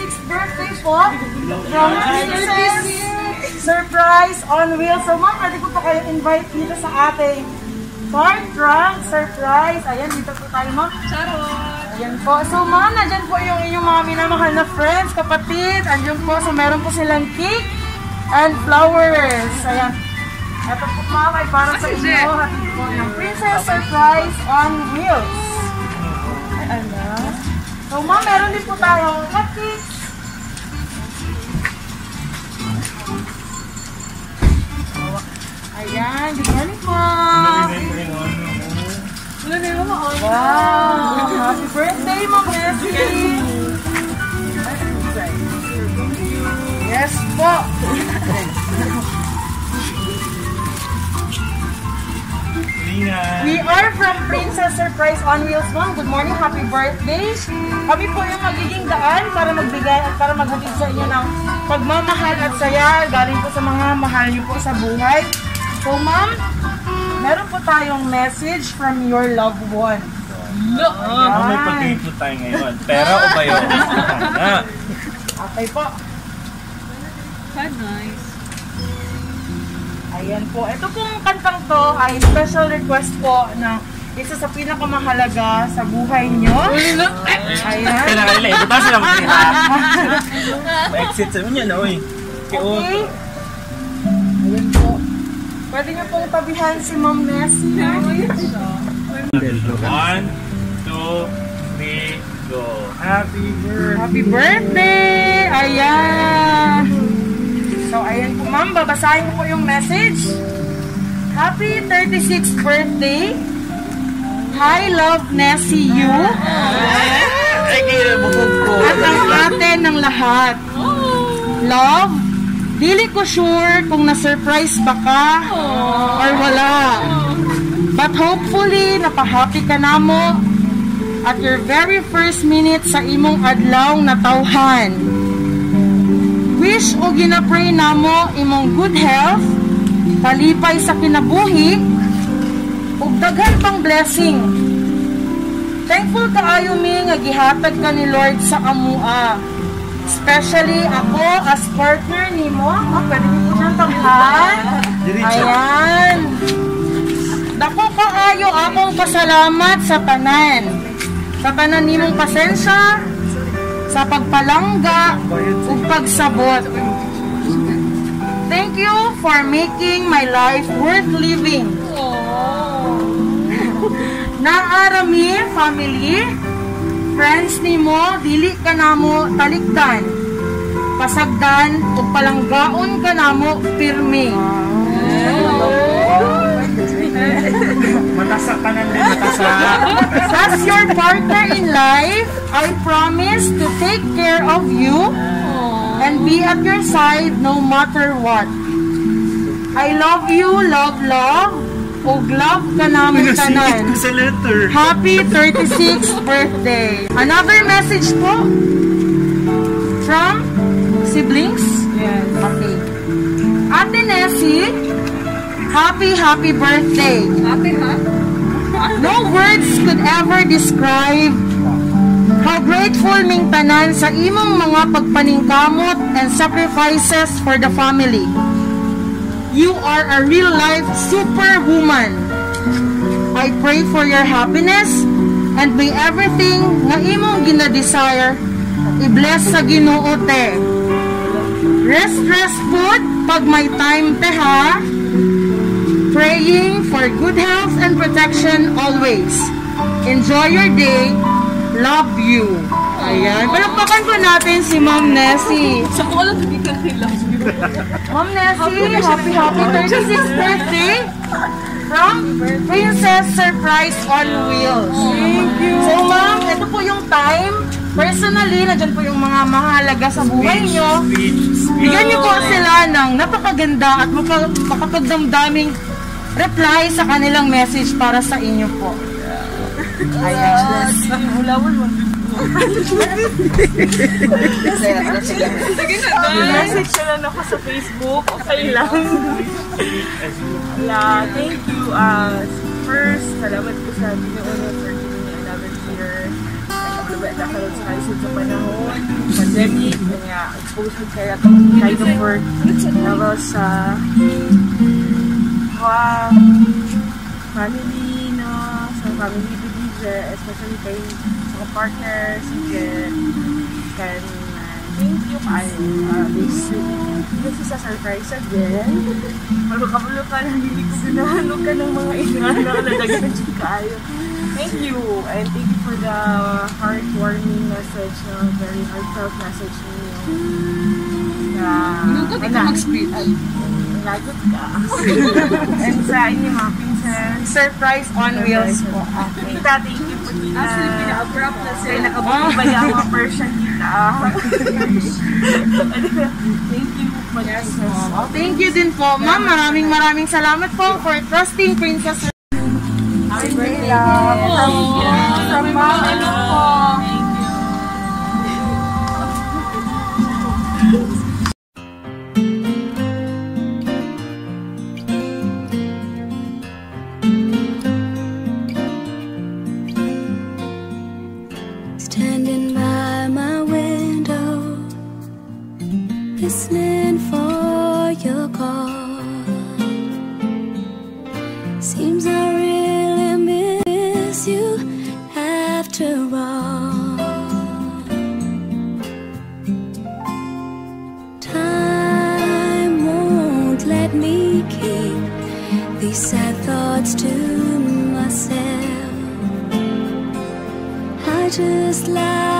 36th birthday po from Princess Surprise on Wheels. So ma'am, pwede ko po kayo invite dito sa ating car trunk surprise. Ayan, dito po tayo ma'am. Charot! Ayan po. So ma'am, nandyan po yung inyong mga minamahal na friends, kapatid. Andyan po. So meron po silang cake and flowers. Ayan. Ito po ma'am ay para sa inyo. Hatid po ng Princess Surprise on Wheels. Ano? So ma'am, meron din po tayo cupcakes. Ayan, good morning po. Wow, happy birthday Ma'am Nessie. Yes po. We are from Princess Surprise on Wheels, ma'am. Good morning, happy birthday. Kami po yung magiging daan para magbigay at para maghatid sa inyo ng pagmamahal at saya galing po sa mga mahal niyo po sa buhay. So, ma'am, meron po tayong message from your loved one. No! May pag-game po tayo ngayon. Pera o bayo? Okay po. Nice. Ayan po. Ito pong kantang to ay special request po na isa sa pinakamahalaga sa buhay nyo. Ayan. Kailangan ito sila mag-iha. Ma-exit sa inyo na, uy. Okay. Ayan po. Pwede nyo pong tabihan si Ma'am Nessie. 1, 2, 3, go. Happy birthday! Happy birthday! Ayan! So, ayan po ma'am, babasahin ko po yung message. Happy 36th birthday! Hi, love Nessie, you! At ang ate ng lahat. Love, dili ko sure kung na-surprise ba ka or wala. But hopefully, napahappy ka na mo at your very first minute sa imong adlaw na tawhan. Wish o ginapray na mo imong good health, palipay sa kinabuhi, ug daghan pang blessing. Thankful kaayo mi nga gihatag ka ni Lord sa amua. Especially ako as partner nimo. Pwede mo po siyang tabihan. Ayan. Dako kaayo akong pasalamat sa tanan. Sa tanan nimong pasensya, sa pagpalangga ug pagsabot. Thank you for making my life worth living. Naarami family, friends nimo, dili ka namo talikdan. Pasagdan ug palanggaon ka namo pirmi. Matasa ka na din, matasa. As your partner in life, I promise to take care of you and be at your side no matter what. I love you, love, ug love ka namin tanan. Happy 36th birthday. Another message po from siblings? Yes. Okay. Ate Nessie, happy birthday. Happy, ha? No words could ever describe how grateful ming tanan sa imong mga pagpaningkamot and sacrifices for the family. You are a real-life superwoman. I pray for your happiness and may everything nga imong gina-desire i-bless sa Ginoo te. Rest food pag may time te ha. Praying for good health and protection always. Enjoy your day. Love you. Ayan. Palakpakan po natin si Ma'am Nessie. Sa ko lang hindi ka nila. Ma'am Nessie, happy 36th birthday from Princess Surprise on Wheels. Thank you. So ma'am, ito po yung time. Personally, nandyan po yung mga mahalaga sa buhay nyo. Bigyan nyo po sila ng napakaganda at makapagdamdaming reply sa kanilang message para sa inyo po. Ayan. Ulawan mo. Sige na, message na lang ako sa Facebook. Okay lang. Thank you. First, salamat po sa Ginoo for giving me another year. nakaroon sa kaisod sa panahon, pandemic, kaya exposed kaya itong kind of work. Tapos sa family, no? Sa family DJ, especially kay mga partners, can thank you kayo. This is a surprise again. Malukabulo ka lang, hindi ko ginahanong ka ng mga inana na nagaganda kayo. Thank you, and thank you for the heartwarming message, no? Very heartfelt message niyo. Lugod ka mag-speech. Lagot ka. And sa inyo mga pinsan, Surprise on wheels po. Tita, thank you po tita. Pinaka-abrupt na sila. Nakabukibay ang mga Persian tita. Thank you po. Yes, thank you din po. Ma'am, maraming salamat po for trusting Princess. Happy birthday, love. From Mom and po. Standing by my window, listening for your call. Seems I really miss you after all. Time won't let me keep these sad thoughts to myself. I just lie